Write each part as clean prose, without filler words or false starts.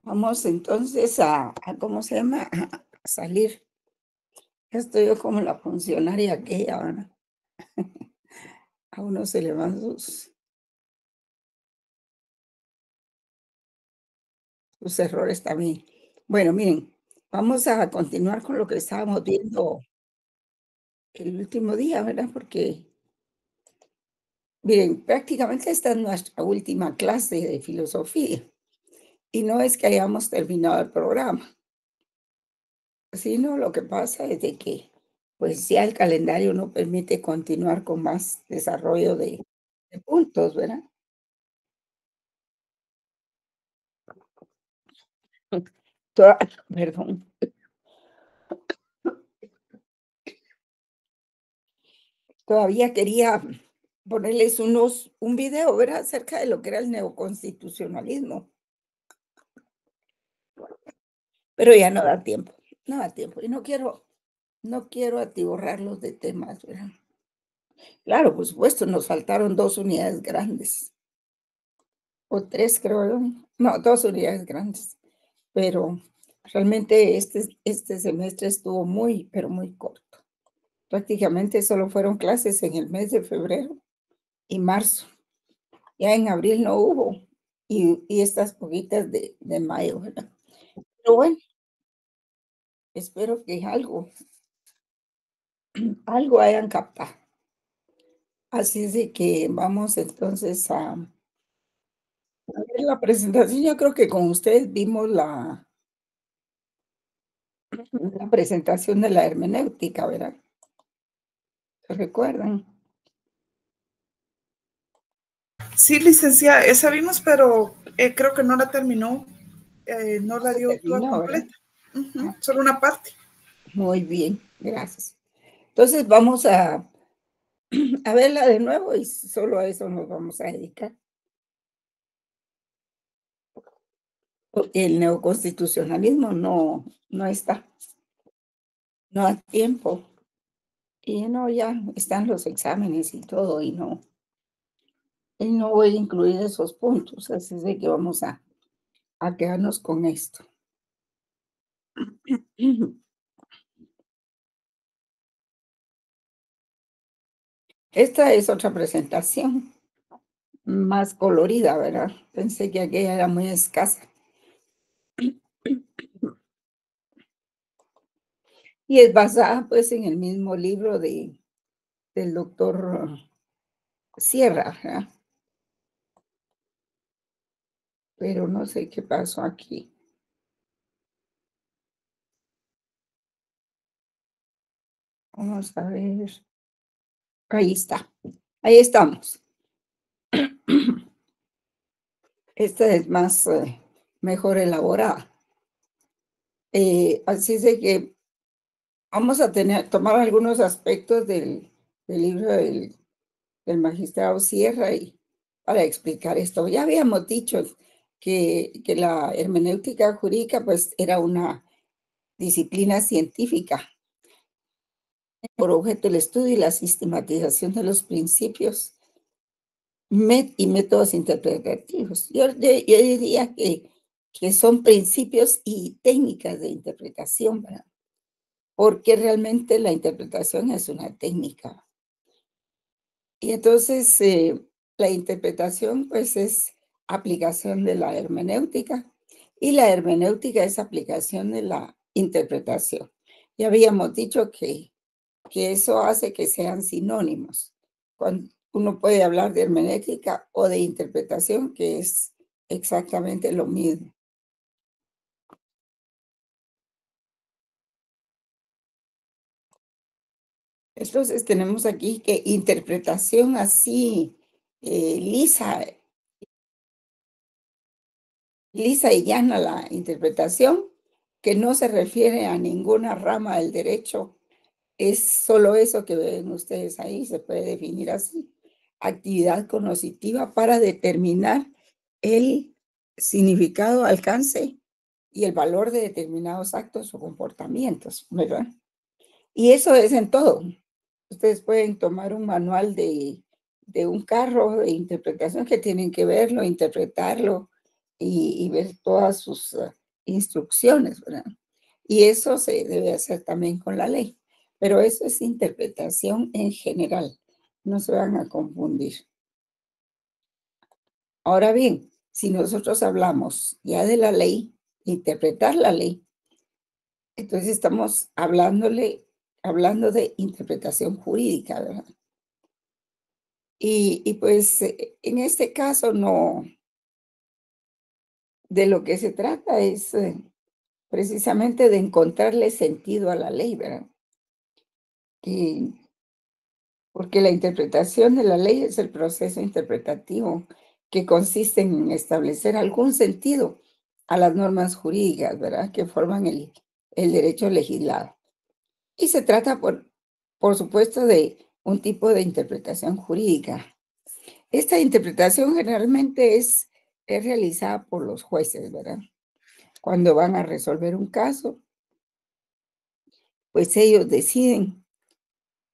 Vamos entonces ¿cómo se llama? A salir. Ya estoy yo como la funcionaria aquella, ¿verdad? A uno se le van sus errores también. Bueno, miren, vamos a continuar con lo que estábamos viendo el último día, ¿verdad? Porque, miren, prácticamente esta es nuestra última clase de filosofía y no es que hayamos terminado el programa, sino lo que pasa es de que, pues ya el calendario no permite continuar con más desarrollo de puntos, ¿verdad? Toda perdón, todavía quería ponerles un video, ¿verdad?, acerca de lo que era el neoconstitucionalismo, pero ya no da tiempo, no da tiempo, y no quiero atiborrarlos de temas, ¿verdad? Claro, por supuesto, nos faltaron 2 unidades grandes, o 3 creo yo, no, 2 unidades grandes, pero realmente este semestre estuvo muy, pero muy corto. Prácticamente solo fueron clases en el mes de febrero y marzo. Ya en abril no hubo, y estas poquitas de mayo, ¿verdad? Pero bueno, espero que algo hayan captado. Así es de que vamos entonces a ver la presentación. Yo creo que con ustedes vimos la presentación de la hermenéutica, ¿verdad? ¿Se recuerdan? Sí, licenciada, esa vimos, pero creo que no la terminó, no No la se dio toda terminó, ¿verdad? completa. Ujú, Ah, solo una parte. muy bien, gracias. Entonces vamos a verla de nuevo y solo a eso nos vamos a dedicar, porque el neoconstitucionalismo no está, no da tiempo. Y no, ya están los exámenes y todo, y no voy a incluir esos puntos, así es de que vamos a quedarnos con esto. Esta es otra presentación, más colorida, ¿verdad? Pensé que aquella era muy escasa. Y es basada, pues, en el mismo libro del doctor Sierra, ¿verdad? Pero no sé qué pasó aquí. Vamos a ver. Ahí está. Ahí estamos. Esta es más, mejor elaborada. Así es de que vamos a tomar algunos aspectos del libro del magistrado Sierra y para explicar esto. Ya habíamos dicho que la hermenéutica jurídica pues era una disciplina científica por objeto el estudio y la sistematización de los principios y métodos interpretativos. Yo diría que son principios y técnicas de interpretación, ¿verdad? Porque realmente la interpretación es una técnica. Y entonces, la interpretación, pues, es aplicación de la hermenéutica, y la hermenéutica es aplicación de la interpretación. Ya habíamos dicho que eso hace que sean sinónimos. Cuando uno puede hablar de hermenéutica o de interpretación, que es exactamente lo mismo. Entonces, tenemos aquí que interpretación así, lisa lisa y llana la interpretación, que no se refiere a ninguna rama del derecho, es solo eso que ven ustedes ahí, se puede definir así. Actividad cognitiva para determinar el significado, alcance y el valor de determinados actos o comportamientos, ¿verdad? Y eso es en todo. Ustedes pueden tomar un manual de un carro de interpretación que tienen que verlo, interpretarlo, y ver todas sus instrucciones, ¿verdad? Y eso se debe hacer también con la ley, pero eso es interpretación en general, no se van a confundir. Ahora bien, si nosotros hablamos ya de la ley, interpretar la ley, entonces estamos hablando de interpretación jurídica, ¿verdad? Y pues en este caso no, de lo que se trata es precisamente de encontrarle sentido a la ley, ¿verdad? Y porque la interpretación de la ley es el proceso interpretativo que consiste en establecer algún sentido a las normas jurídicas, ¿verdad? Que forman el derecho legislado. Y se trata, por supuesto, de un tipo de interpretación jurídica. Esta interpretación generalmente es realizada por los jueces, ¿verdad? Cuando van a resolver un caso, pues ellos deciden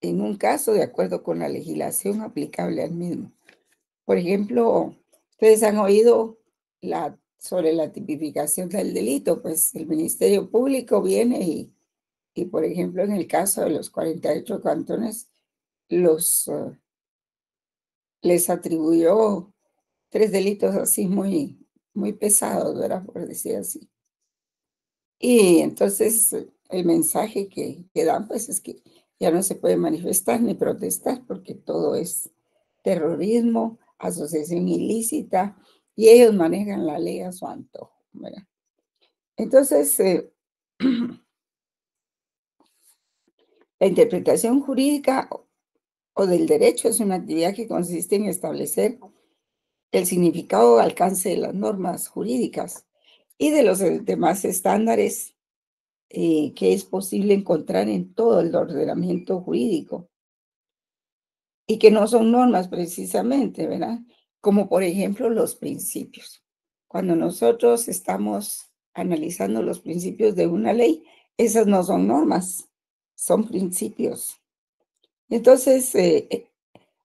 en un caso de acuerdo con la legislación aplicable al mismo. Por ejemplo, ustedes han oído sobre la tipificación del delito, pues el Ministerio Público viene y, por ejemplo, en el caso de los 48 cantones, los, les atribuyó 3 delitos así muy pesados, ¿verdad? Por decir así. Y entonces el mensaje que dan, pues es que ya no se puede manifestar ni protestar porque todo es terrorismo, asociación ilícita, y ellos manejan la ley a su antojo, ¿verdad? Entonces, la interpretación jurídica o del derecho es una actividad que consiste en establecer el significado o alcance de las normas jurídicas y de los demás estándares que es posible encontrar en todo el ordenamiento jurídico y que no son normas precisamente, ¿verdad? Como por ejemplo los principios. Cuando nosotros estamos analizando los principios de una ley, esas no son normas, son principios. Entonces,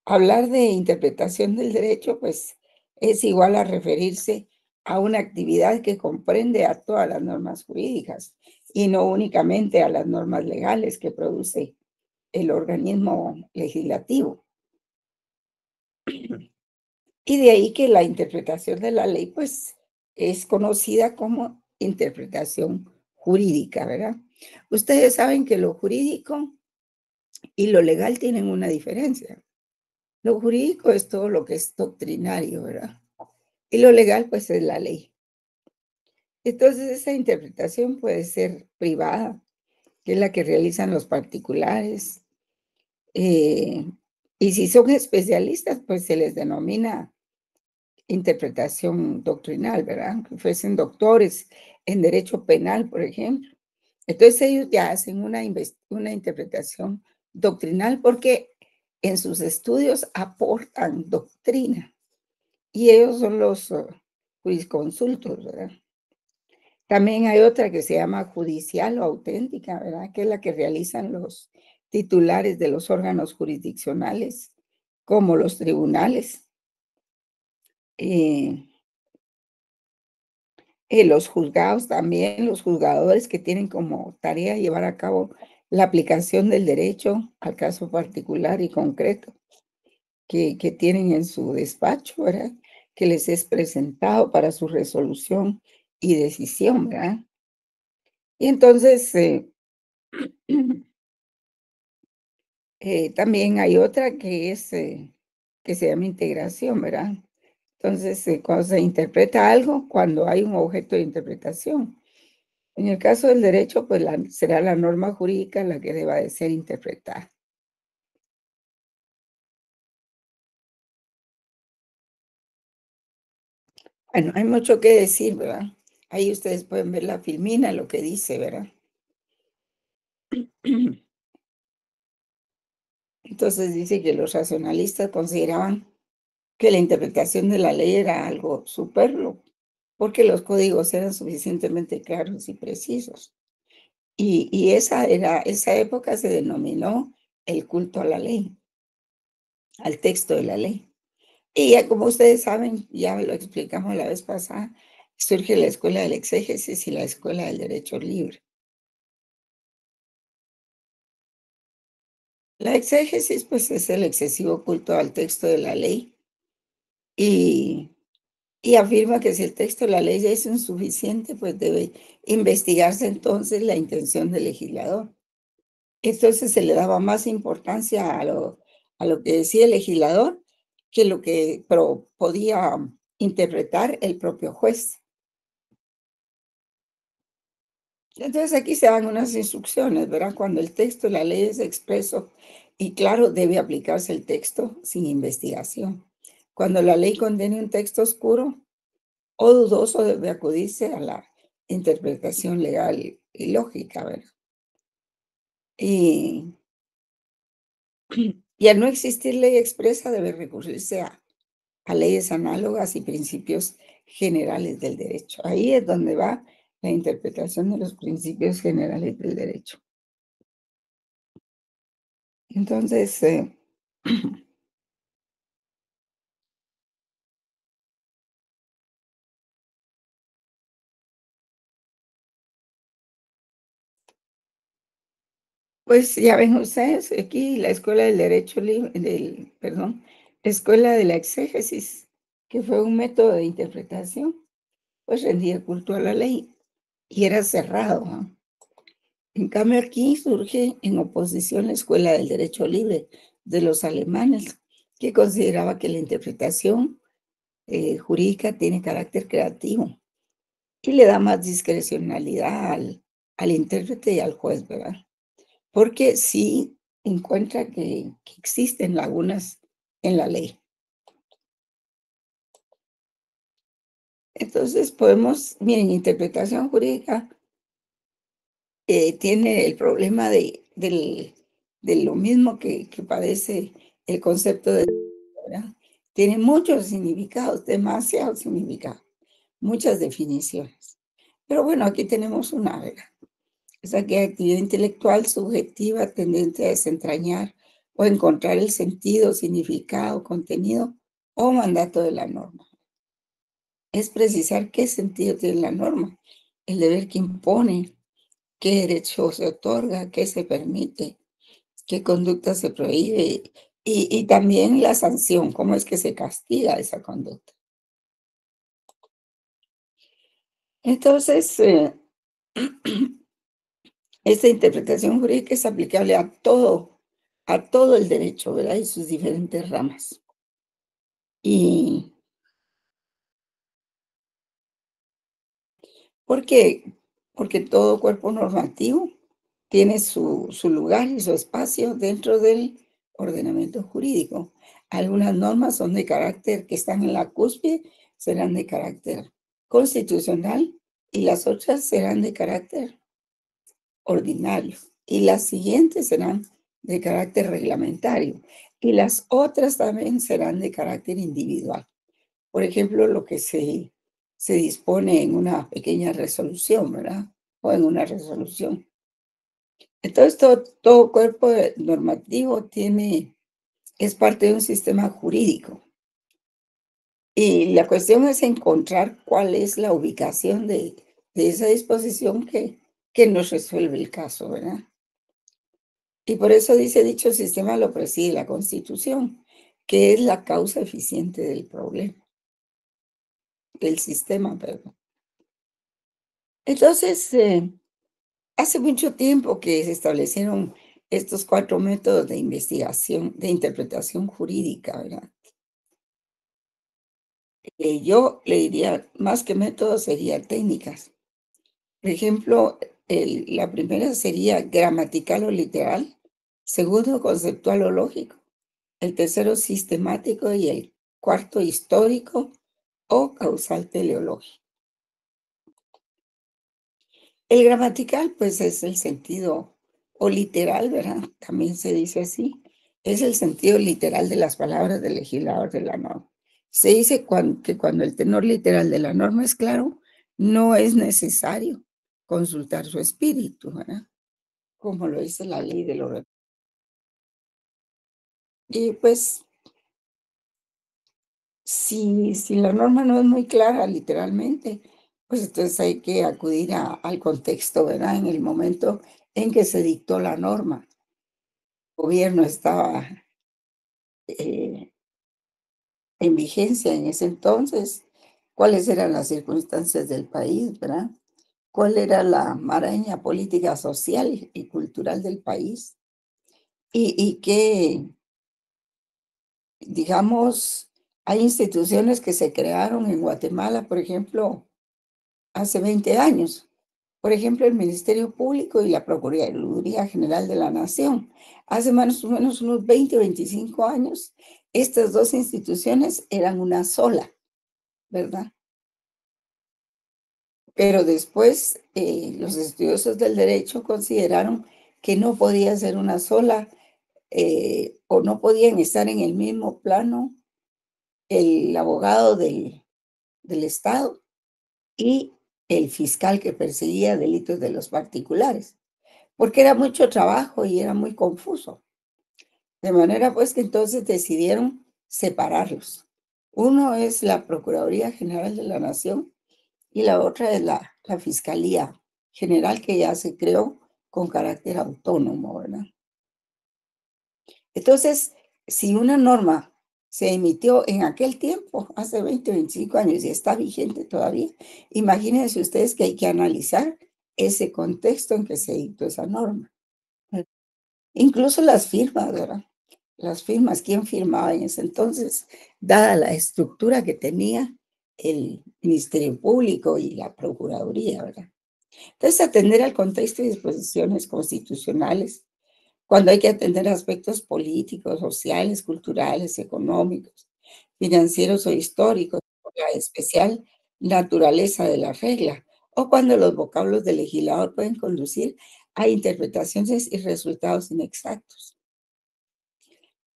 hablar de interpretación del derecho, pues es igual a referirse a una actividad que comprende a todas las normas jurídicas y no únicamente a las normas legales que produce el organismo legislativo. Y de ahí que la interpretación de la ley, pues, es conocida como interpretación jurídica, ¿verdad? Ustedes saben que lo jurídico y lo legal tienen una diferencia. Lo jurídico es todo lo que es doctrinario, ¿verdad? Y lo legal, pues, es la ley. Entonces, esa interpretación puede ser privada, que es la que realizan los particulares, eh, y si son especialistas, pues se les denomina interpretación doctrinal, ¿verdad? Que fuesen doctores en derecho penal, por ejemplo. Entonces ellos ya hacen una interpretación doctrinal porque en sus estudios aportan doctrina y ellos son los jurisconsultos, ¿verdad? También hay otra que se llama judicial o auténtica, ¿verdad? Que es la que realizan los titulares de los órganos jurisdiccionales, como los tribunales. Eh, los juzgados también, los juzgadores que tienen como tarea llevar a cabo la aplicación del derecho al caso particular y concreto que tienen en su despacho, ¿verdad? Que les es presentado para su resolución y decisión, ¿verdad? Y entonces, también hay otra que se llama integración, ¿verdad? Entonces, cuando se interpreta algo, cuando hay un objeto de interpretación. En el caso del derecho, pues será la norma jurídica la que deba de ser interpretada. Bueno, hay mucho que decir, ¿verdad? Ahí ustedes pueden ver la filmina, lo que dice, ¿verdad? Entonces dice que los racionalistas consideraban que la interpretación de la ley era algo superfluo, porque los códigos eran suficientemente claros y precisos. Y esa época se denominó el culto a la ley, al texto de la ley. Y ya como ustedes saben, ya lo explicamos la vez pasada, surge la escuela del exégesis y la escuela del derecho libre. La exégesis, pues, es el excesivo culto al texto de la ley y afirma que si el texto de la ley ya es insuficiente, pues debe investigarse entonces la intención del legislador. Entonces se le daba más importancia a lo que decía el legislador que lo que podía interpretar el propio juez. Entonces aquí se dan unas instrucciones, ¿verdad? Cuando el texto de la ley es expreso y claro, debe aplicarse el texto sin investigación. Cuando la ley contiene un texto oscuro o dudoso, debe acudirse a la interpretación legal y lógica, ¿verdad? Y, y al no existir ley expresa, debe recurrirse a leyes análogas y principios generales del derecho. Ahí es donde va la interpretación de los principios generales del derecho. Entonces, pues ya ven ustedes, aquí la Escuela del Derecho Libre, perdón, la Escuela de la Exégesis, que fue un método de interpretación, pues rendía culto a la ley y era cerrado, ¿no? En cambio, aquí surge en oposición la Escuela del Derecho Libre de los alemanes, que consideraba que la interpretación jurídica tiene carácter creativo y le da más discrecionalidad al intérprete y al juez, ¿verdad? Porque sí encuentra que existen lagunas en la ley. Entonces podemos, miren, interpretación jurídica tiene el problema de lo mismo que padece el concepto de, ¿verdad? Tiene muchos significados, demasiados significados, muchas definiciones. Pero bueno, aquí tenemos una, ¿verdad? Es aquella actividad intelectual subjetiva tendente a desentrañar o encontrar el sentido, significado, contenido o mandato de la norma. Es precisar qué sentido tiene la norma, el deber que impone, qué derecho se otorga, qué se permite, qué conducta se prohíbe y también la sanción, cómo es que se castiga esa conducta. Entonces, esta interpretación jurídica es aplicable a todo el derecho, ¿verdad? Y sus diferentes ramas. ¿Y por qué? Porque todo cuerpo normativo tiene su lugar y su espacio dentro del ordenamiento jurídico. Algunas normas son de carácter que están en la cúspide, serán de carácter constitucional y las otras serán de carácter ordinario y las siguientes serán de carácter reglamentario y las otras también serán de carácter individual. Por ejemplo, lo que se dispone en una pequeña resolución, ¿verdad? O en una resolución. Entonces, todo cuerpo normativo es parte de un sistema jurídico. Y la cuestión es encontrar cuál es la ubicación de esa disposición que nos resuelve el caso, ¿verdad? Y por eso dice, dicho sistema lo preside la Constitución, que es la causa eficiente del problema, del sistema, perdón. Entonces, hace mucho tiempo que se establecieron estos 4 métodos de investigación, de interpretación jurídica, ¿verdad? Yo le diría, más que métodos, sería técnicas. Por ejemplo, la primera sería gramatical o literal, segundo, conceptual o lógico, el tercero, sistemático y el cuarto, histórico o causal teleológico. El gramatical, pues, es el sentido o literal, ¿verdad? También se dice así. Es el sentido literal de las palabras del legislador de la norma. Se dice que cuando el tenor literal de la norma es claro, no es necesario consultar su espíritu, ¿verdad? Como lo dice la ley del orden. Y pues, si la norma no es muy clara, literalmente, Pues entonces hay que acudir al contexto, ¿verdad? En el momento en que se dictó la norma, el gobierno estaba eh, en vigencia en ese entonces, cuáles eran las circunstancias del país, ¿verdad? ¿Cuál era la maraña política, social y cultural del país? Y que, digamos, hay instituciones que se crearon en Guatemala, por ejemplo, hace 20 años. Por ejemplo, el Ministerio Público y la Procuraduría General de la Nación. Hace más o menos unos 20 o 25 años, estas dos instituciones eran una sola, ¿verdad? Pero después los estudiosos del derecho consideraron que no podía ser una sola o no podían estar en el mismo plano el abogado del Estado y el fiscal que perseguía delitos de los particulares, porque era mucho trabajo y era muy confuso. De manera pues que entonces decidieron separarlos. Uno es la Procuraduría General de la Nación y la otra es la Fiscalía General que ya se creó con carácter autónomo, ¿verdad? Entonces, si una norma se emitió en aquel tiempo, hace 20, 25 años, y está vigente todavía, imagínense ustedes que hay que analizar ese contexto en que se dictó esa norma. Incluso las firmas, ¿verdad? Las firmas, ¿quién firmaba en ese entonces? Dada la estructura que tenía el Ministerio Público y la Procuraduría, ¿verdad? Entonces, atender al contexto y disposiciones constitucionales cuando hay que atender aspectos políticos, sociales, culturales, económicos, financieros o históricos, por la especial naturaleza de la regla, o cuando los vocablos del legislador pueden conducir a interpretaciones y resultados inexactos.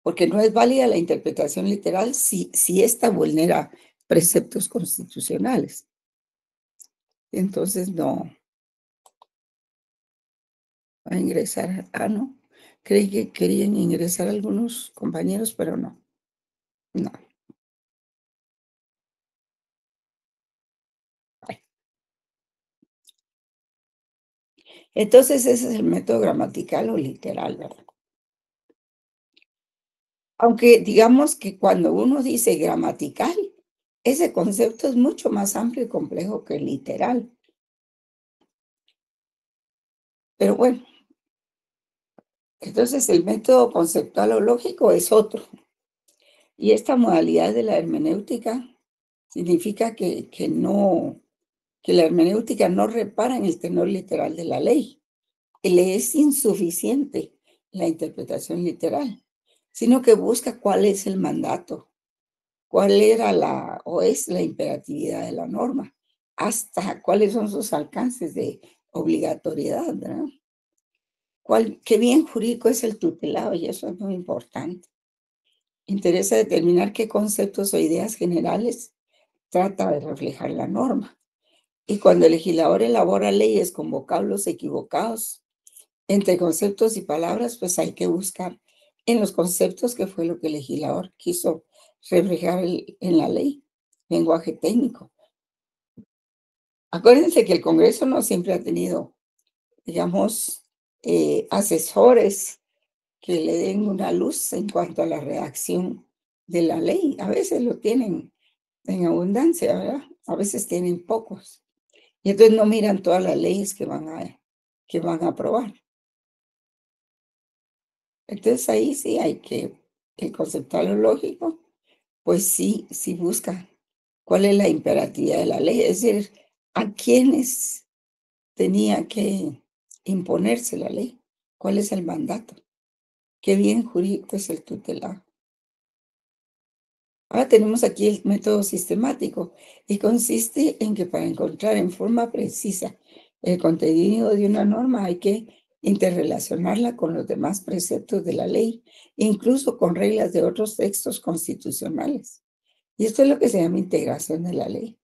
Porque no es válida la interpretación literal si ésta vulnera preceptos constitucionales. Entonces no va a ingresar. Ah, no. Creí que querían ingresar algunos compañeros, pero no. No. Entonces, ese es el método gramatical o literal, ¿verdad? Aunque digamos que cuando uno dice gramatical, ese concepto es mucho más amplio y complejo que literal. Pero bueno, entonces el método conceptual o lógico es otro. Y esta modalidad de la hermenéutica significa que la hermenéutica no repara en el tenor literal de la ley, que le es insuficiente la interpretación literal, sino que busca cuál es el mandato, cuál era o es la imperatividad de la norma, hasta cuáles son sus alcances de obligatoriedad, ¿verdad? ¿Qué bien jurídico es el tutelado? Y eso es muy importante. Interesa determinar qué conceptos o ideas generales trata de reflejar la norma. Y cuando el legislador elabora leyes con vocablos equivocados entre conceptos y palabras, pues hay que buscar en los conceptos qué fue lo que el legislador quiso reflejar en la ley, lenguaje técnico. Acuérdense que el Congreso no siempre ha tenido, digamos, asesores que le den una luz en cuanto a la redacción de la ley. A veces lo tienen en abundancia, ¿verdad? A veces tienen pocos. Y entonces no miran todas las leyes que van a aprobar. Entonces ahí sí hay que, el conceptual o lógico, pues sí, sí busca cuál es la imperatividad de la ley, es decir, a quiénes tenía que imponerse la ley, cuál es el mandato, qué bien jurídico es el tutelado. Ahora tenemos aquí el método sistemático y consiste en que para encontrar en forma precisa el contenido de una norma hay que interrelacionarla con los demás preceptos de la ley, incluso con reglas de otros textos constitucionales. Y esto es lo que se llama integración de la ley.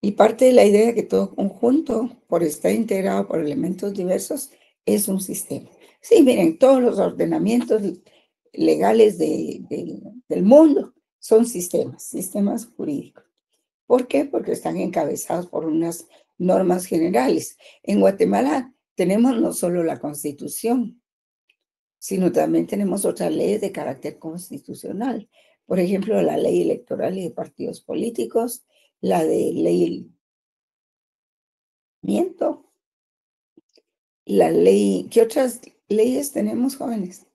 Y parte de la idea de que todo conjunto, por estar integrado por elementos diversos, es un sistema. Sí, miren, todos los ordenamientos legales del mundo son sistemas jurídicos. ¿Por qué? Porque están encabezados por unas normas generales. En Guatemala tenemos no solo la Constitución, sino también tenemos otras leyes de carácter constitucional. Por ejemplo, la ley electoral y de partidos políticos, la de ley miento, la ley, ¿qué otras leyes tenemos, jóvenes?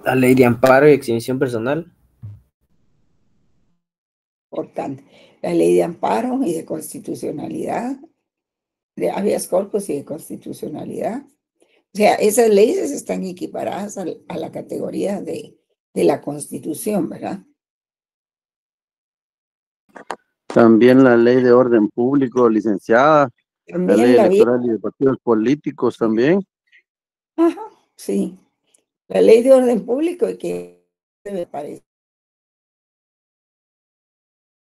La ley de amparo y exhibición personal. Importante. La ley de amparo y de constitucionalidad, de habeas corpus y de constitucionalidad. O sea, esas leyes están equiparadas a la categoría de la Constitución, ¿verdad? También la ley de orden público, licenciada, la ley También la vía. electoral y de partidos políticos también. Ajá, sí. La ley de orden público que me parece,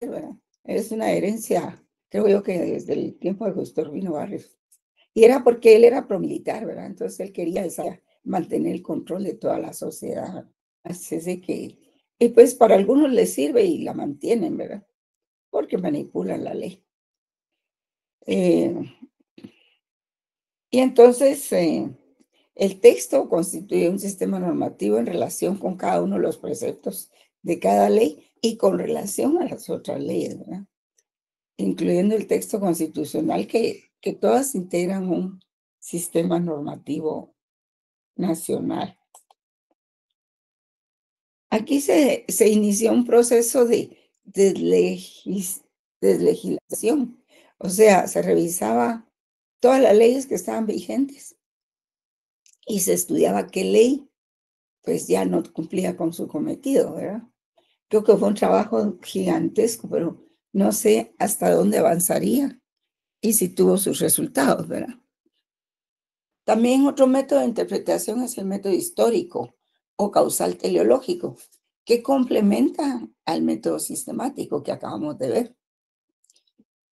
¿verdad? Es una herencia, creo yo que desde el tiempo de Justo Urbino Barrios. Y era porque él era promilitar, ¿verdad? Entonces él quería mantener el control de toda la sociedad. Así es de que, y pues para algunos les sirve y la mantienen, ¿verdad? Porque manipulan la ley. Y entonces el texto constituye un sistema normativo en relación con cada uno de los preceptos de cada ley y con relación a las otras leyes, ¿verdad? Incluyendo el texto constitucional que todas integran un sistema normativo nacional. Aquí se inició un proceso de legislación, o sea, se revisaba todas las leyes que estaban vigentes y se estudiaba qué ley pues ya no cumplía con su cometido, ¿verdad? Creo que fue un trabajo gigantesco, pero no sé hasta dónde avanzaría y si tuvo sus resultados, ¿verdad? También otro método de interpretación es el método histórico o causal teleológico, que complementa al método sistemático que acabamos de ver.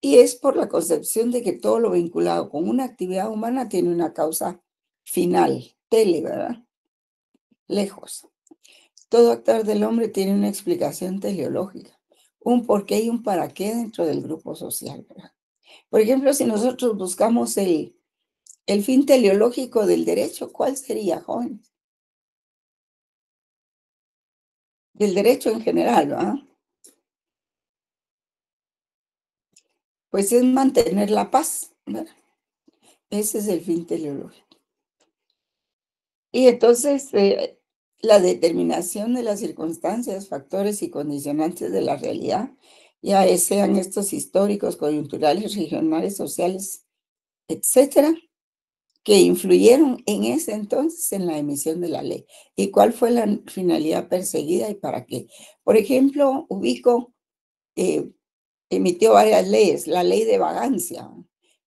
Y es por la concepción de que todo lo vinculado con una actividad humana tiene una causa final, ¿verdad? Lejos. Todo actuar del hombre tiene una explicación teleológica, un porqué y un para qué dentro del grupo social, ¿verdad? Por ejemplo, si nosotros buscamos el fin teleológico del derecho, ¿cuál sería, jóvenes? Del derecho en general, ¿verdad? Pues es mantener la paz, ¿verdad? Ese es el fin teleológico. Y entonces, la determinación de las circunstancias, factores y condicionantes de la realidad, ya sean estos históricos, coyunturales, regionales, sociales, etcétera, que influyeron en ese entonces en la emisión de la ley. ¿Y cuál fue la finalidad perseguida y para qué? Por ejemplo, Ubico emitió varias leyes, la ley de vagancia.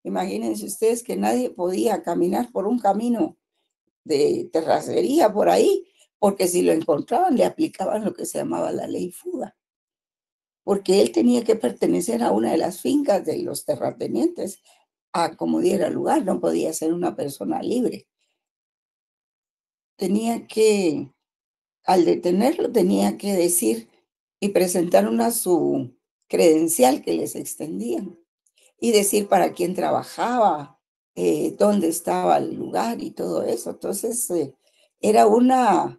Imagínense ustedes que nadie podía caminar por un camino de terracería por ahí, porque si lo encontraban le aplicaban lo que se llamaba la ley fuga, porque él tenía que pertenecer a una de las fincas de los terratenientes a como diera lugar, no podía ser una persona libre. Tenía que, al detenerlo, tenía que decir y presentar su credencial que les extendían y decir para quién trabajaba, dónde estaba el lugar y todo eso. Entonces, era una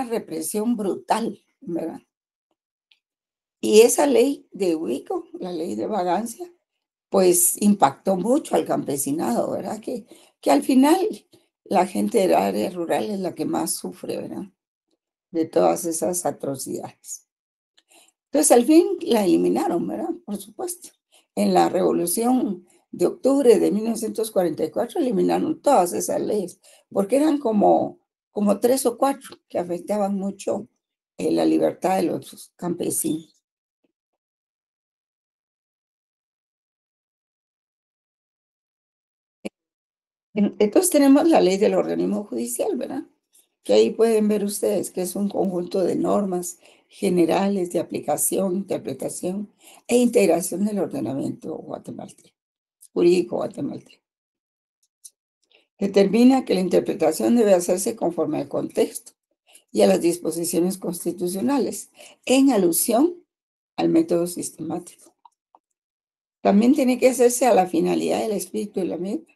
represión brutal, ¿verdad? Y esa ley de Ubico, la ley de vagancia, pues impactó mucho al campesinado, ¿verdad? Que al final la gente de la área rural es la que más sufre, ¿verdad? De todas esas atrocidades. Entonces, al fin la eliminaron, ¿verdad? Por supuesto. En la Revolución de Octubre de 1944 eliminaron todas esas leyes, porque eran como 3 o 4 que afectaban mucho la libertad de los campesinos. Entonces tenemos la ley del organismo judicial, ¿verdad? Que ahí pueden ver ustedes que es un conjunto de normas generales de aplicación, interpretación e integración del ordenamiento guatemalteco, jurídico guatemalteco. Determina que la interpretación debe hacerse conforme al contexto y a las disposiciones constitucionales, en alusión al método sistemático. También tiene que hacerse a la finalidad del espíritu de la meta,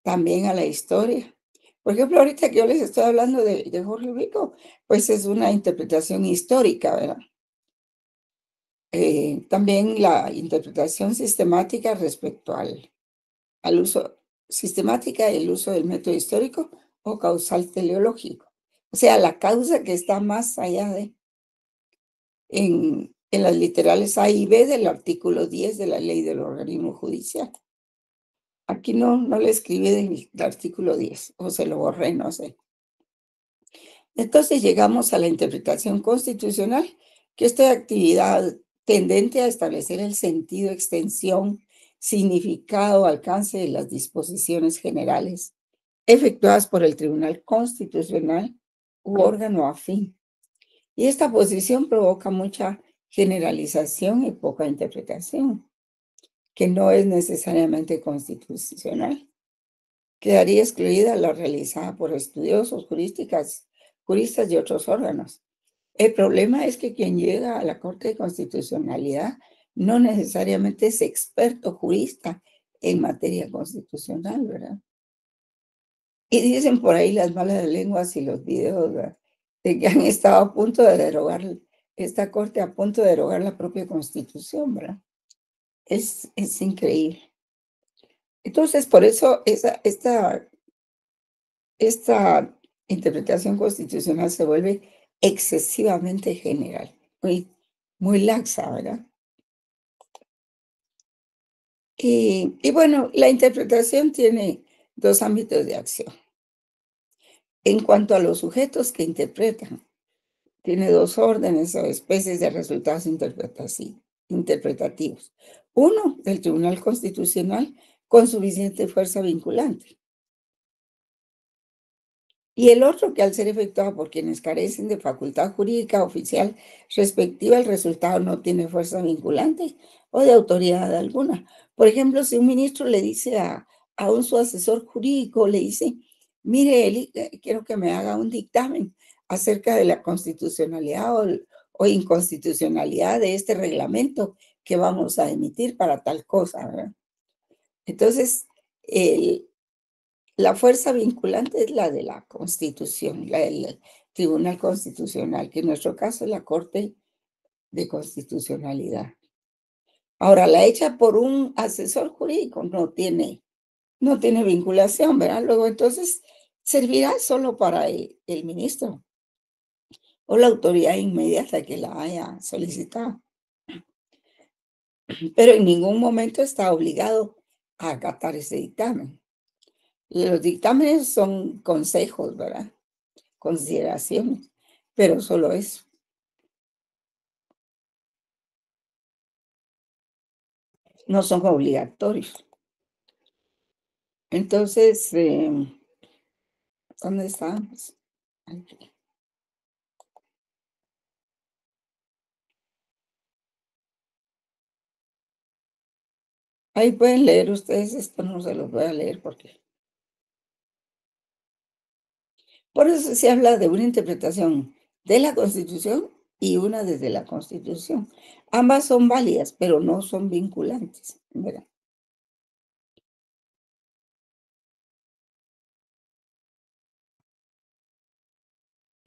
también a la historia. Por ejemplo, ahorita que yo les estoy hablando de Jorge Rico, pues es una interpretación histórica, ¿verdad? También la interpretación sistemática respecto al uso sistemática, el uso del método histórico o causal teleológico. O sea, la causa que está más allá de, en las literales A y B del artículo 10 de la ley del organismo judicial. Aquí no le escribí del artículo 10, o se lo borré, no sé. Entonces llegamos a la interpretación constitucional, que esta actividad tendente a establecer el sentido, extensión, significado, alcance de las disposiciones generales efectuadas por el Tribunal Constitucional u órgano afín. Y esta posición provoca mucha generalización y poca interpretación, que no es necesariamente constitucional. Quedaría excluida la realizada por estudiosos, juristas y otros órganos. El problema es que quien llega a la Corte de Constitucionalidad no necesariamente es experto jurista en materia constitucional, ¿verdad? Y dicen por ahí las malas lenguas y los videos, ¿verdad?, de que han estado a punto de derogar, esta Corte a punto de derogar la propia Constitución, ¿verdad? Es increíble. Entonces, por eso esta interpretación constitucional se vuelve excesivamente general, muy laxa, ¿verdad? Y bueno, la interpretación tiene dos ámbitos de acción. En cuanto a los sujetos que interpretan, tiene dos órdenes o especies de resultados interpretativos. Uno, del Tribunal Constitucional con suficiente fuerza vinculante. Y el otro, que al ser efectuado por quienes carecen de facultad jurídica oficial respectiva, el resultado no tiene fuerza vinculante o de autoridad alguna. Por ejemplo, si un ministro le dice a su asesor jurídico, le dice, mire, Eli, quiero que me haga un dictamen acerca de la constitucionalidad o inconstitucionalidad de este reglamento que vamos a emitir para tal cosa, ¿verdad? Entonces, la fuerza vinculante es la de la Constitución, la del Tribunal Constitucional, que en nuestro caso es la Corte de Constitucionalidad. Ahora, la hecha por un asesor jurídico no tiene vinculación, ¿verdad? Luego, entonces, servirá solo para el ministro o la autoridad inmediata que la haya solicitado. Pero en ningún momento está obligado a acatar ese dictamen. Los dictámenes son consejos, ¿verdad? Consideraciones, pero solo eso. No son obligatorios. Entonces, ¿dónde estamos? Aquí. Ahí pueden leer ustedes, esto no se los voy a leer porque... Por eso se habla de una interpretación de la Constitución y una desde la Constitución. Ambas son válidas, pero no son vinculantes, ¿verdad?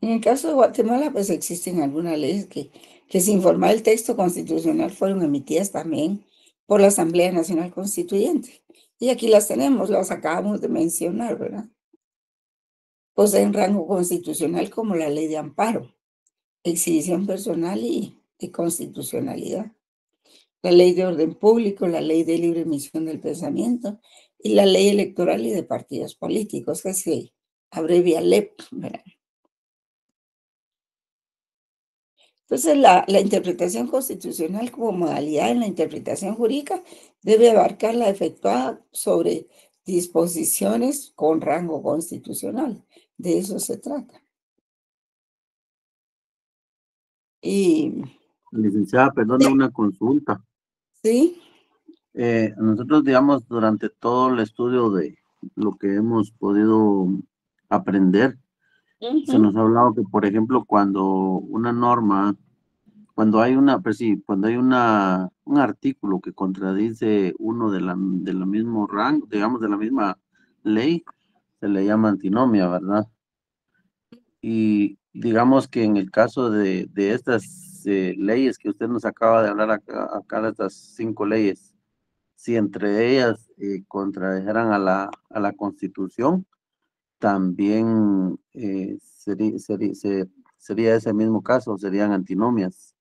En el caso de Guatemala, pues existen algunas leyes que sin formar el texto constitucional fueron emitidas también por la Asamblea Nacional Constituyente. Y aquí las tenemos, las acabamos de mencionar, ¿verdad? Poseen rango constitucional como la ley de amparo, exhibición personal y constitucionalidad, la ley de orden público, la ley de libre emisión del pensamiento y la ley electoral y de partidos políticos, que se abrevia LEP, ¿verdad? Entonces, la interpretación constitucional como modalidad en la interpretación jurídica debe abarcar la efectuada sobre disposiciones con rango constitucional. De eso se trata. Y... Licenciada, perdón, una consulta. Sí. Nosotros, digamos, durante todo el estudio de lo que hemos podido aprender, se nos ha hablado que, por ejemplo, cuando una norma cuando hay pues sí, cuando hay un artículo que contradice uno de la mismo rango, digamos, de la misma ley, se le llama antinomia, ¿verdad? Y digamos que en el caso de estas leyes que usted nos acaba de hablar acá de estas 5 leyes, si entre ellas contradijeran a la Constitución, también sería ese mismo caso, serían antinomias,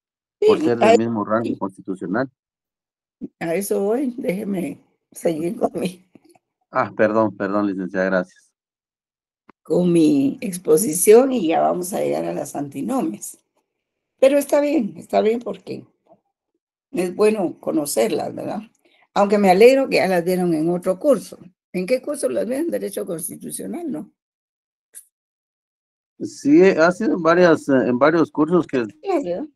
por Sí, ser del mismo rango sí, constitucional. a eso voy. Déjeme seguir Perdón, licenciada, gracias. con mi exposición y ya vamos a llegar a las antinomias. Pero está bien porque es bueno conocerlas, ¿verdad? Aunque me alegro que ya las dieron en otro curso. ¿En qué curso las ven? Derecho constitucional, ¿no? Sí, ha sido en varios cursos Claro.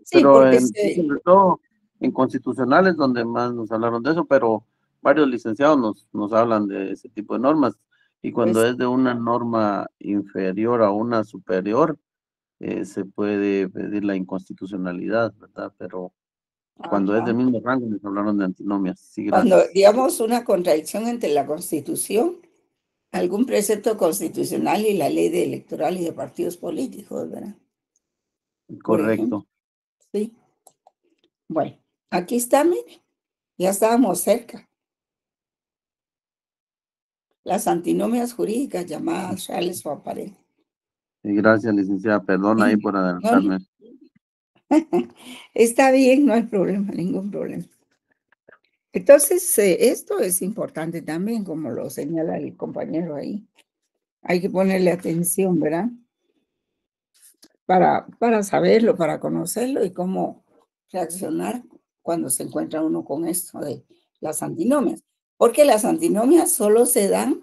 Sí, pero porque sobre todo en constitucionales donde más nos hablaron de eso, pero varios licenciados nos hablan de ese tipo de normas. Y cuando pues, es de una norma inferior a una superior, se puede pedir la inconstitucionalidad, ¿verdad? Pero cuando es del ajá. mismo rango, nos hablaron de antinomias. Sí, Cuando, gracias. digamos, una contradicción entre la Constitución, algún precepto constitucional y la ley de electoral y de partidos políticos, ¿verdad? Por ejemplo, Correcto. sí. Bueno, aquí está, mire, ya estábamos cerca. Las antinomias jurídicas llamadas reales o aparentes. Y gracias, licenciada. Perdón ahí por No, no, adelantarme. está bien, no hay problema, ningún problema. Entonces, esto es importante también, como lo señala el compañero ahí. Hay que ponerle atención, ¿verdad? Para saberlo, para conocerlo y cómo reaccionar cuando se encuentra uno con esto de las antinomias. Porque las antinomias solo se dan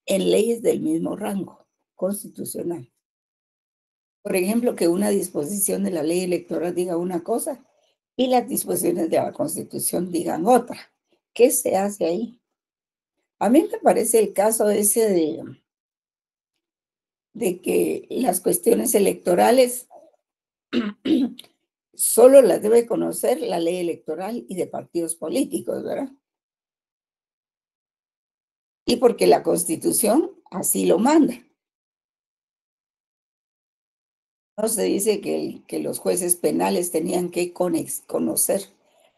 en leyes del mismo rango constitucional. Por ejemplo, que una disposición de la ley electoral diga una cosa y las disposiciones de la Constitución digan otra. ¿Qué se hace ahí? A mí me parece el caso ese de que las cuestiones electorales solo las debe conocer la ley electoral y de partidos políticos, ¿verdad? Y porque la Constitución así lo manda. No se dice que los jueces penales tenían que conocer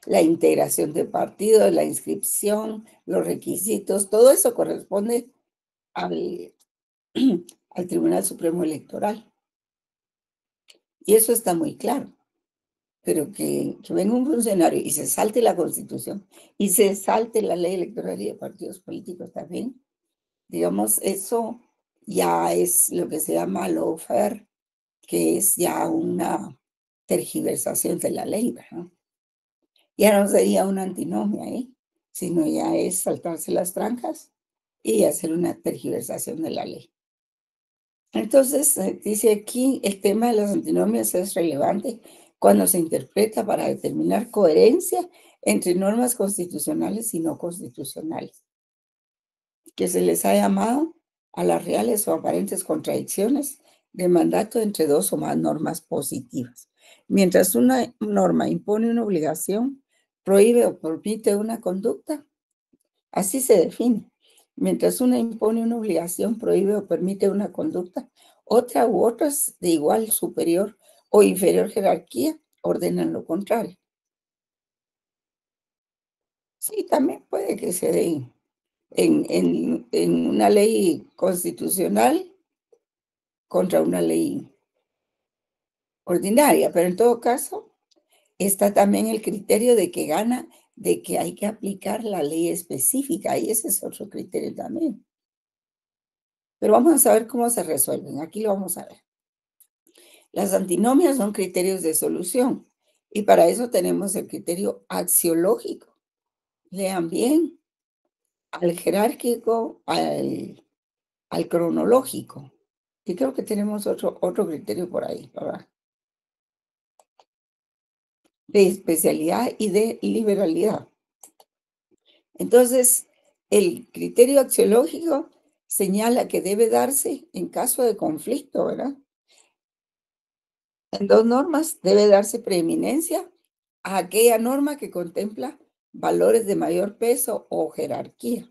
la integración de partidos, la inscripción, los requisitos, todo eso corresponde al, al Tribunal Supremo Electoral. Y eso está muy claro. Pero que venga un funcionario y se salte la Constitución y se salte la ley electoral y de partidos políticos también, digamos, eso ya es lo que se llama lawfare, que es ya una tergiversación de la ley, ¿verdad? Ya no sería una antinomia, sino ya es saltarse las trancas y hacer una tergiversación de la ley. Entonces, dice aquí, el tema de las antinomias es relevante cuando se interpreta para determinar coherencia entre normas constitucionales y no constitucionales, que se les ha llamado a las reales o aparentes contradicciones de mandato entre dos o más normas positivas. Mientras una norma impone una obligación, prohíbe o permite una conducta, así se define. Mientras una impone una obligación, prohíbe o permite una conducta, otra u otras de igual, superior o inferior jerarquía ordenan lo contrario. Sí, también puede que se dé en una ley constitucional contra una ley ordinaria, pero en todo caso está también el criterio de que gana, de que hay que aplicar la ley específica, y ese es otro criterio también. Pero vamos a saber cómo se resuelven. Aquí lo vamos a ver. Las antinomias son criterios de solución y para eso tenemos el criterio axiológico. Lean bien, al jerárquico, al cronológico. Y creo que tenemos otro criterio por ahí, ¿verdad? De especialidad y de liberalidad. Entonces, el criterio axiológico señala que debe darse en caso de conflicto, ¿verdad? En dos normas debe darse preeminencia a aquella norma que contempla valores de mayor peso o jerarquía.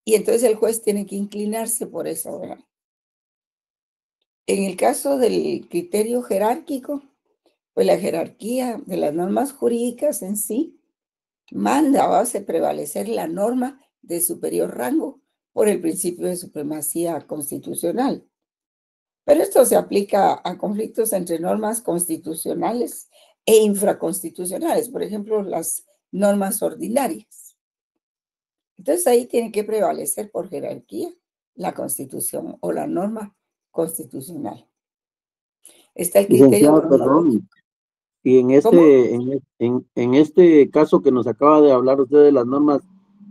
Y entonces el juez tiene que inclinarse por eso, ¿verdad? En el caso del criterio jerárquico, pues la jerarquía de las normas jurídicas en sí manda o hace prevalecer la norma de superior rango por el principio de supremacía constitucional. Pero esto se aplica a conflictos entre normas constitucionales e infraconstitucionales, por ejemplo, las normas ordinarias. Entonces ahí tiene que prevalecer por jerarquía la Constitución o la norma constitucional. Está el criterio Licenciada, cronológico. perdón. Y en ¿Cómo? en este caso que nos acaba de hablar usted de las normas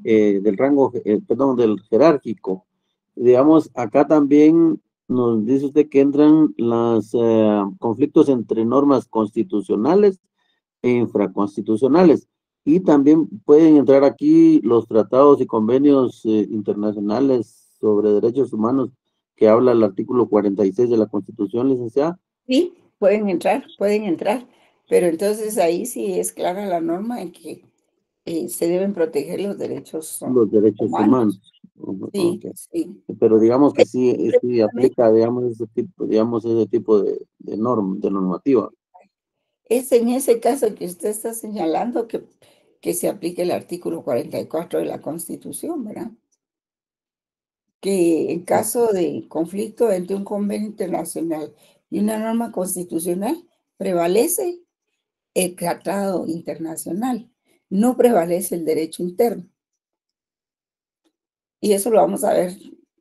del rango, perdón, del jerárquico, digamos, acá también nos dice usted que entran los conflictos entre normas constitucionales e infraconstitucionales. Y también pueden entrar aquí los tratados y convenios internacionales sobre derechos humanos que habla el artículo 46 de la Constitución, licenciada. Sí, pueden entrar, pero entonces ahí sí es clara la norma en que se deben proteger los derechos Los derechos humanos. humanos. Sí, Ok. sí. Pero digamos que sí, sí Precisamente aplica, digamos, ese tipo de de normativa. es en ese caso que usted está señalando que se aplique el artículo 44 de la Constitución, ¿verdad? Que en caso de conflicto entre un convenio internacional y una norma constitucional, prevalece el tratado internacional, no prevalece el derecho interno. Y eso lo vamos a ver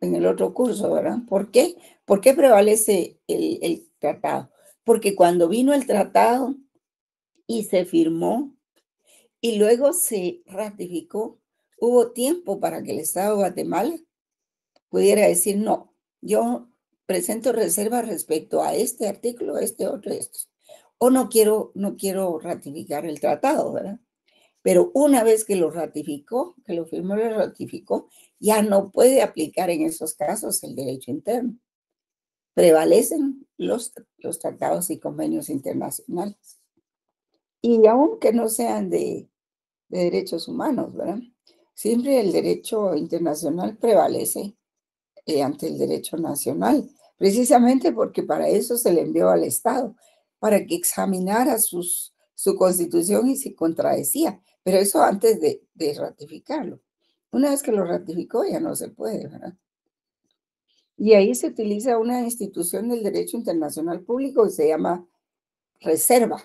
en el otro curso, ¿verdad? ¿Por qué? ¿Por qué prevalece el tratado? Porque cuando vino el tratado y se firmó y luego se ratificó, hubo tiempo para que el Estado de Guatemala pudiera decir, no, yo presento reservas respecto a este artículo, este otro, esto. O no quiero ratificar el tratado, ¿verdad? Pero una vez que lo ratificó, que lo firmó y lo ratificó, ya no puede aplicar en esos casos el derecho interno. Prevalecen los tratados y convenios internacionales. Y aunque no sean de derechos humanos, ¿verdad? Siempre el derecho internacional prevalece ante el derecho nacional, precisamente porque para eso se le envió al Estado, para que examinara su constitución y si contradecía, pero eso antes de ratificarlo. Una vez que lo ratificó ya no se puede, ¿verdad? Y ahí se utiliza una institución del derecho internacional público que se llama reserva,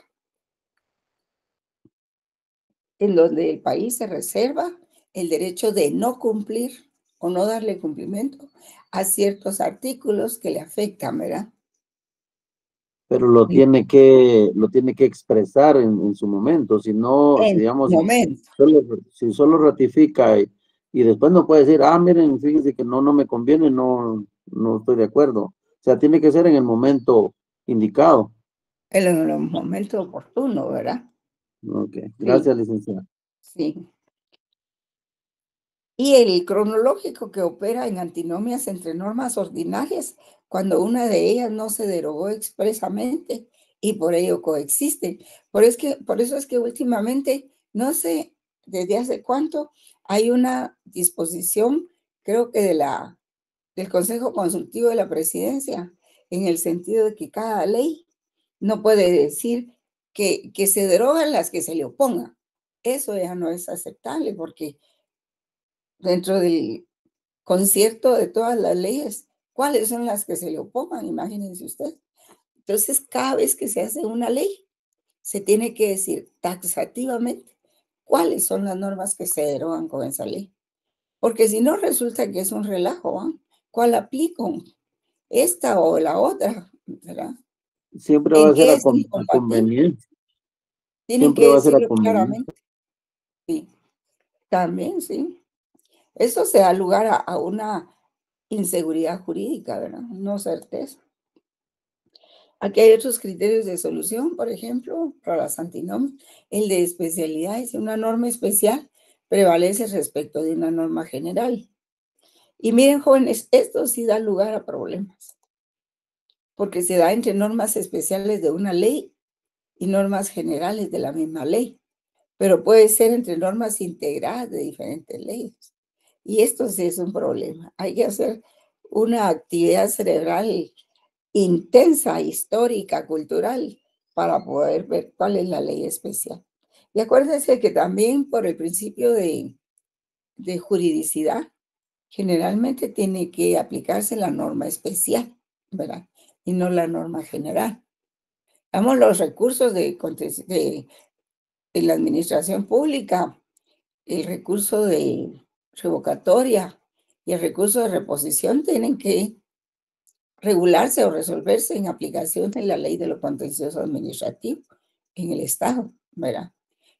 en donde el país se reserva el derecho de no cumplir o no darle cumplimiento a ciertos artículos que le afectan, ¿verdad? Pero lo tiene que expresar en su momento. Si no, si En digamos, momento. si solo ratifica y después no puede decir, ah, miren, fíjense que no me conviene, no estoy de acuerdo. O sea, tiene que ser en el momento indicado. En el momento oportuno, ¿verdad? Ok, Sí, gracias, licenciada. sí. Y el cronológico que opera en antinomias entre normas ordinarias, cuando una de ellas no se derogó expresamente y por ello coexisten. Por eso es que últimamente, no sé desde hace cuánto, hay una disposición, creo que del Consejo Consultivo de la Presidencia, en el sentido de que cada ley no puede decir que se derogan las que se le opongan. Eso ya no es aceptable porque dentro del concierto de todas las leyes, ¿cuáles son las que se le opongan? Imagínense usted. Entonces, cada vez que se hace una ley, se tiene que decir taxativamente cuáles son las normas que se derogan con esa ley. Porque si no, resulta que es un relajo, ¿ah? ¿Cuál aplico? ¿Esta o la otra? ¿Verdad? Siempre va ¿En a ser qué es a incompatible? conveniencia. Tienen Siempre que va a ser a decirlo conveniencia. claramente. Sí, también, sí. Eso se da lugar a una inseguridad jurídica, ¿verdad? No certeza. Aquí hay otros criterios de solución, por ejemplo, para las antinomias. El de especialidad es una norma especial prevalece respecto de una norma general. Y miren, jóvenes, esto sí da lugar a problemas. porque se da entre normas especiales de una ley y normas generales de la misma ley, pero puede ser entre normas integradas de diferentes leyes. Y esto sí es un problema. Hay que hacer una actividad cerebral intensa, histórica, cultural, para poder ver cuál es la ley especial. Y acuérdense que también por el principio de juridicidad, generalmente tiene que aplicarse la norma especial, ¿verdad? Y no la norma general. Damos los recursos de la administración pública, el recurso de revocatoria y el recurso de reposición tienen que regularse o resolverse en aplicación de la ley de lo contencioso administrativo en el Estado, ¿verdad?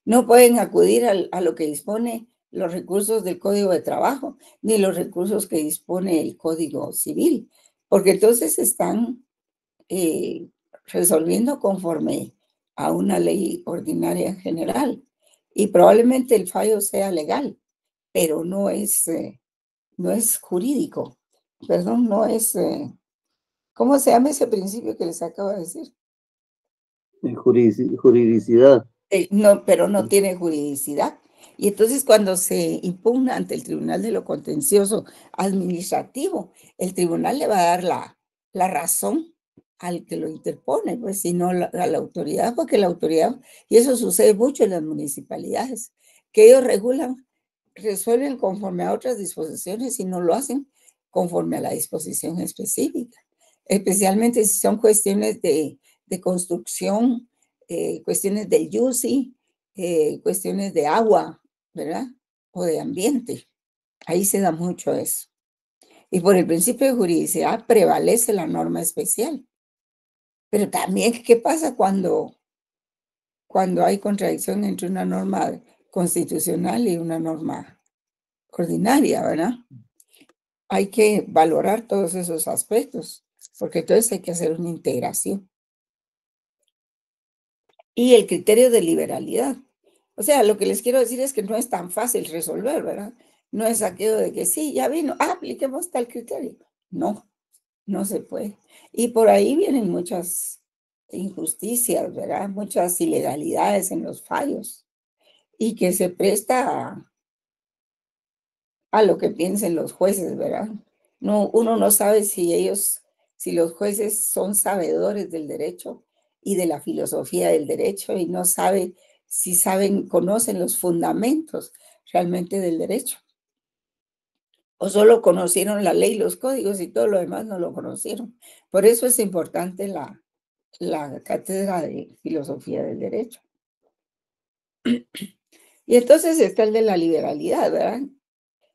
No pueden acudir a lo que dispone los recursos del Código de Trabajo, ni los recursos que dispone el Código Civil, porque entonces están resolviendo conforme a una ley ordinaria general. Y probablemente el fallo sea legal, pero no es jurídico. Perdón, no es... ¿cómo se llama ese principio que les acabo de decir? Juridicidad. No, pero no tiene juridicidad. Y entonces cuando se impugna ante el Tribunal de lo Contencioso Administrativo, el tribunal le va a dar la razón al que lo interpone, pues si no a la autoridad, porque la autoridad, y eso sucede mucho en las municipalidades, que ellos regulan, resuelven conforme a otras disposiciones y no lo hacen conforme a la disposición específica, especialmente si son cuestiones de construcción, cuestiones del UCI, cuestiones de agua, ¿verdad? O de ambiente. Ahí se da mucho eso. Y por el principio de juridicidad prevalece la norma especial. Pero también, ¿qué pasa cuando hay contradicción entre una norma constitucional y una norma ordinaria, ¿verdad? Hay que valorar todos esos aspectos, porque entonces hay que hacer una integración. Y el criterio de liberalidad. O sea, lo que les quiero decir es que no es tan fácil resolver, ¿verdad? No es aquello de que sí, ya vino, apliquemos tal criterio. No, no se puede. Y por ahí vienen muchas injusticias, ¿verdad? Muchas ilegalidades en los fallos y que se presta a lo que piensen los jueces, ¿verdad? No, uno no sabe si los jueces son sabedores del derecho y de la filosofía del derecho y no sabe si conocen los fundamentos realmente del derecho. O solo conocieron la ley, los códigos y todo lo demás no lo conocieron. Por eso es importante la cátedra de filosofía del derecho. Y entonces está el de la liberalidad, ¿verdad?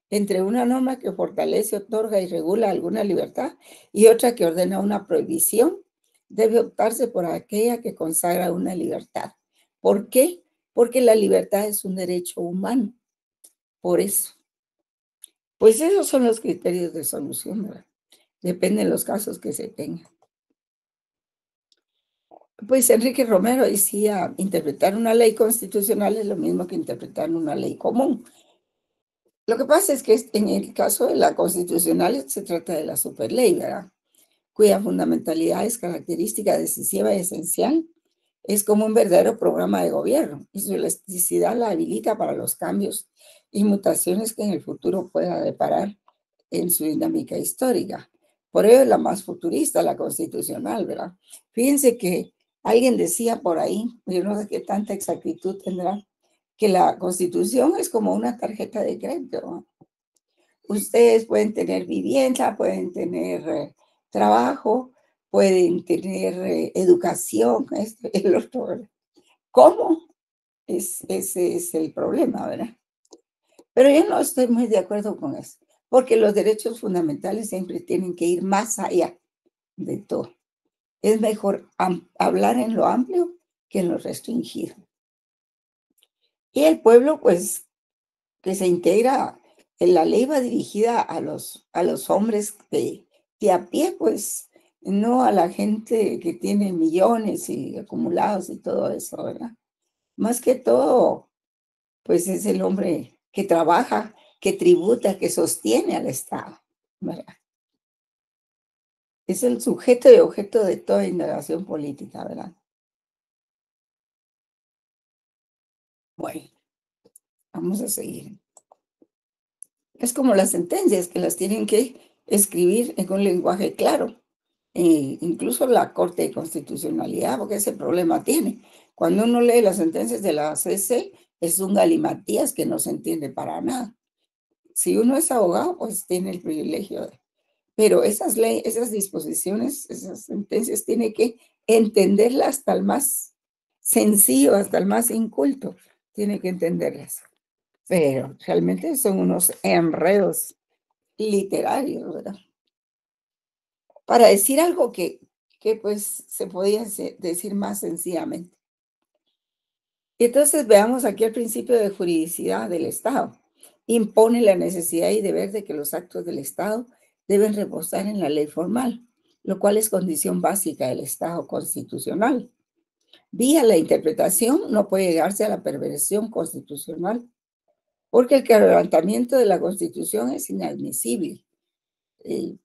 Entre una norma que fortalece, otorga y regula alguna libertad y otra que ordena una prohibición, debe optarse por aquella que consagra una libertad. ¿Por qué? Porque la libertad es un derecho humano. Por eso. Pues esos son los criterios de solución, ¿verdad? Dependen de los casos que se tengan. Pues Enrique Romero decía, interpretar una ley constitucional es lo mismo que interpretar una ley común. Lo que pasa es que en el caso de la constitucional se trata de la superley, ¿verdad? Cuya fundamentalidad es característica decisiva y esencial, es como un verdadero programa de gobierno y su elasticidad la habilita para los cambios y mutaciones que en el futuro pueda deparar en su dinámica histórica. Por ello es la más futurista, la constitucional, ¿verdad? Fíjense que alguien decía por ahí, yo no sé qué tanta exactitud tendrá, que la constitución es como una tarjeta de crédito, ¿no? Ustedes pueden tener vivienda, pueden tener trabajo, pueden tener educación, el otro, ¿verdad? ¿Cómo? Ese es el problema, ¿verdad? Pero yo no estoy muy de acuerdo con eso, porque los derechos fundamentales siempre tienen que ir más allá de todo. Es mejor hablar en lo amplio que en lo restringido. Y el pueblo, pues, que se integra, la ley va dirigida a los hombres de a pie, pues, no a la gente que tiene millones y acumulados y todo eso, ¿verdad? Más que todo, pues es el hombre que trabaja, que tributa, que sostiene al Estado, ¿verdad? Es el sujeto y objeto de toda indagación política, ¿verdad? Bueno, vamos a seguir. Es como las sentencias que las tienen que escribir en un lenguaje claro. Incluso la Corte de Constitucionalidad, porque ese problema tiene. Cuando uno lee las sentencias de la CC, es un galimatías que no se entiende para nada. Si uno es abogado, pues tiene el privilegio de... Pero esas leyes, esas disposiciones, esas sentencias, tiene que entenderlas hasta el más sencillo, hasta el más inculto, tiene que entenderlas. Pero realmente son unos enredos literarios, ¿verdad? Para decir algo que pues se podía decir más sencillamente. Entonces veamos aquí el principio de juridicidad del Estado. Impone la necesidad y deber de que los actos del Estado deben reposar en la ley formal, lo cual es condición básica del Estado constitucional. Vía la interpretación no puede llegarse a la perversión constitucional, porque el quebrantamiento de la Constitución es inadmisible.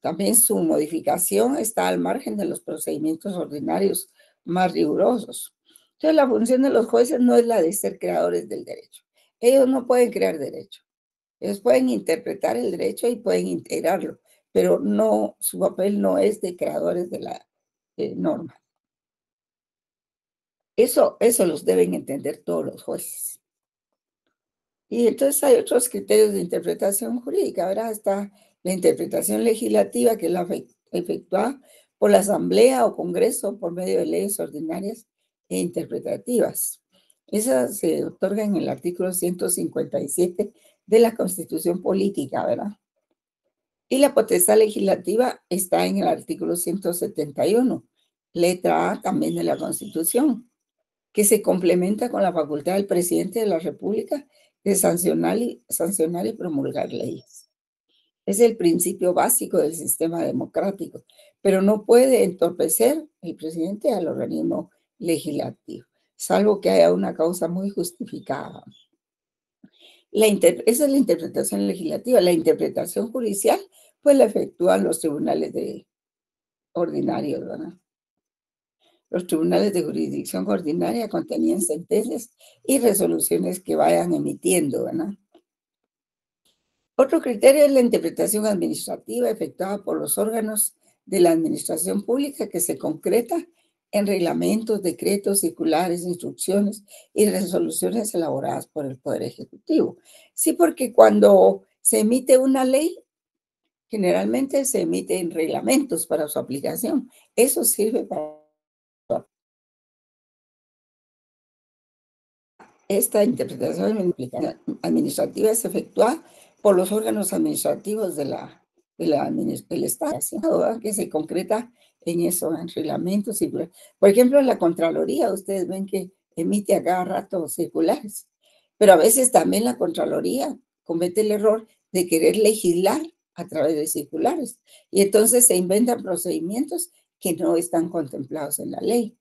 También su modificación está al margen de los procedimientos ordinarios más rigurosos. Entonces, la función de los jueces no es la de ser creadores del derecho. Ellos no pueden crear derecho. Ellos pueden interpretar el derecho y pueden integrarlo, pero no, su papel no es de creadores de la norma. Eso los deben entender todos los jueces. Y entonces hay otros criterios de interpretación jurídica. Ahora está la interpretación legislativa, que es la efectuada por la Asamblea o Congreso por medio de leyes ordinarias e interpretativas. Esa se otorga en el artículo 157 de la Constitución Política, ¿verdad? Y la potestad legislativa está en el artículo 171, letra A también de la Constitución, que se complementa con la facultad del presidente de la República de sancionar y promulgar leyes. Es el principio básico del sistema democrático, pero no puede entorpecer el presidente al organismo legislativo, salvo que haya una causa muy justificada. Esa es la interpretación legislativa. La interpretación judicial, pues la efectúan los tribunales ordinarios, ¿verdad? Los tribunales de jurisdicción ordinaria contenían sentencias y resoluciones que vayan emitiendo, ¿verdad? Otro criterio es la interpretación administrativa efectuada por los órganos de la administración pública, que se concreta en reglamentos, decretos, circulares, instrucciones y resoluciones elaboradas por el Poder Ejecutivo. Sí, porque cuando se emite una ley, generalmente se emiten reglamentos para su aplicación. Eso sirve para... Esta interpretación administrativa se efectúa por los órganos administrativos del Estado, ¿verdad? Que se concreta en eso, en reglamentos. Por ejemplo, en la Contraloría, ustedes ven que emite a cada rato circulares, pero a veces también la Contraloría comete el error de querer legislar a través de circulares, y entonces se inventan procedimientos que no están contemplados en la ley.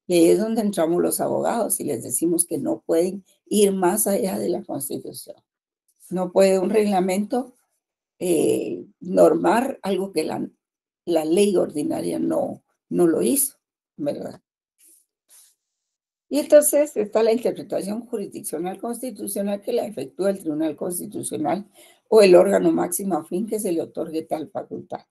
Y ahí es donde entramos los abogados y les decimos que no pueden ir más allá de la Constitución. No puede un reglamento normar algo que la ley ordinaria no lo hizo, ¿verdad? Y entonces está la interpretación jurisdiccional constitucional, que la efectúa el Tribunal Constitucional o el órgano máximo a fin que se le otorgue tal facultad.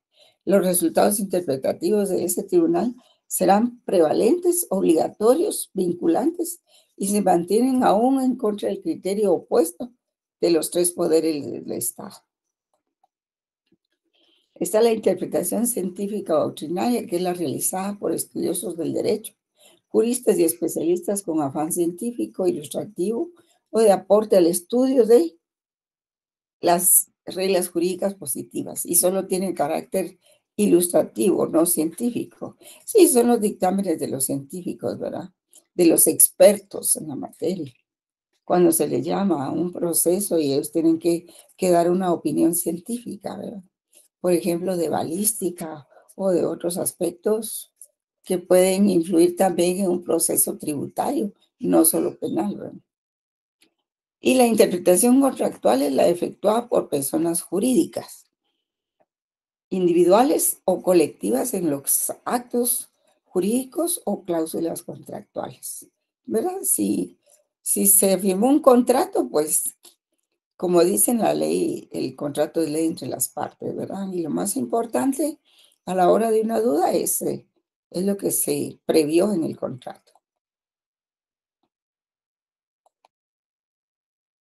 Los resultados interpretativos de ese tribunal serán prevalentes, obligatorios, vinculantes, y se mantienen aún en contra del criterio opuesto de los tres poderes del Estado. Está la interpretación científica o doctrinaria, que es la realizada por estudiosos del derecho, juristas y especialistas con afán científico, ilustrativo o de aporte al estudio de las reglas jurídicas positivas, y solo tienen carácter ilustrativo, no científico. Sí, son los dictámenes de los científicos, ¿verdad? De los expertos en la materia. Cuando se les llama a un proceso y ellos tienen que dar una opinión científica, ¿verdad? Por ejemplo, de balística o de otros aspectos que pueden influir también en un proceso tributario, no solo penal, ¿verdad? Y la interpretación contractual es la efectuada por personas jurídicas. individuales o colectivas en los actos jurídicos o cláusulas contractuales, ¿verdad? Si se firmó un contrato, pues, como dice en la ley, el contrato es ley entre las partes, ¿verdad? Y lo más importante a la hora de una duda es lo que se previó en el contrato.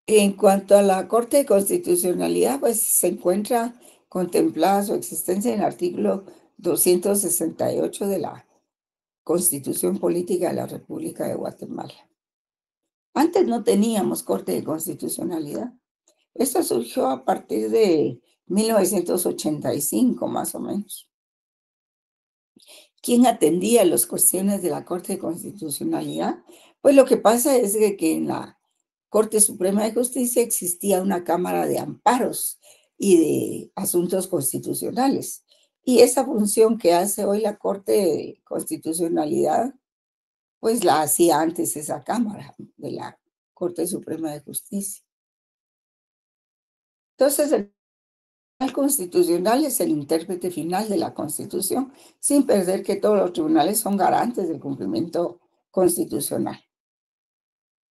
En cuanto a la Corte de Constitucionalidad, pues se encuentra contemplada su existencia en el artículo 268 de la Constitución Política de la República de Guatemala. Antes no teníamos Corte de Constitucionalidad. Esto surgió a partir de 1985, más o menos. ¿Quién atendía las cuestiones de la Corte de Constitucionalidad? Pues lo que pasa es que en la Corte Suprema de Justicia existía una Cámara de Amparos y de Asuntos Constitucionales. Y esa función que hace hoy la Corte de Constitucionalidad, pues la hacía antes esa Cámara de la Corte Suprema de Justicia. Entonces, el Tribunal Constitucional es el intérprete final de la Constitución, sin perder que todos los tribunales son garantes del cumplimiento constitucional.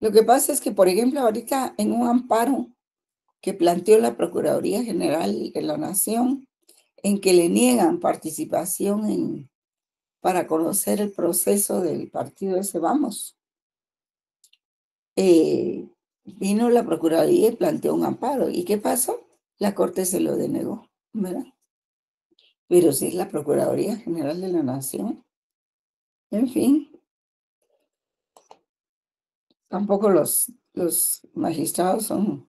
Lo que pasa es que, por ejemplo, ahorita en un amparo que planteó la Procuraduría General de la Nación, en que le niegan participación para conocer el proceso del partido ese Vamos, vino la Procuraduría y planteó un amparo. ¿Y qué pasó? La Corte se lo denegó, ¿verdad? Pero sí es la Procuraduría General de la Nación. En fin, tampoco los magistrados son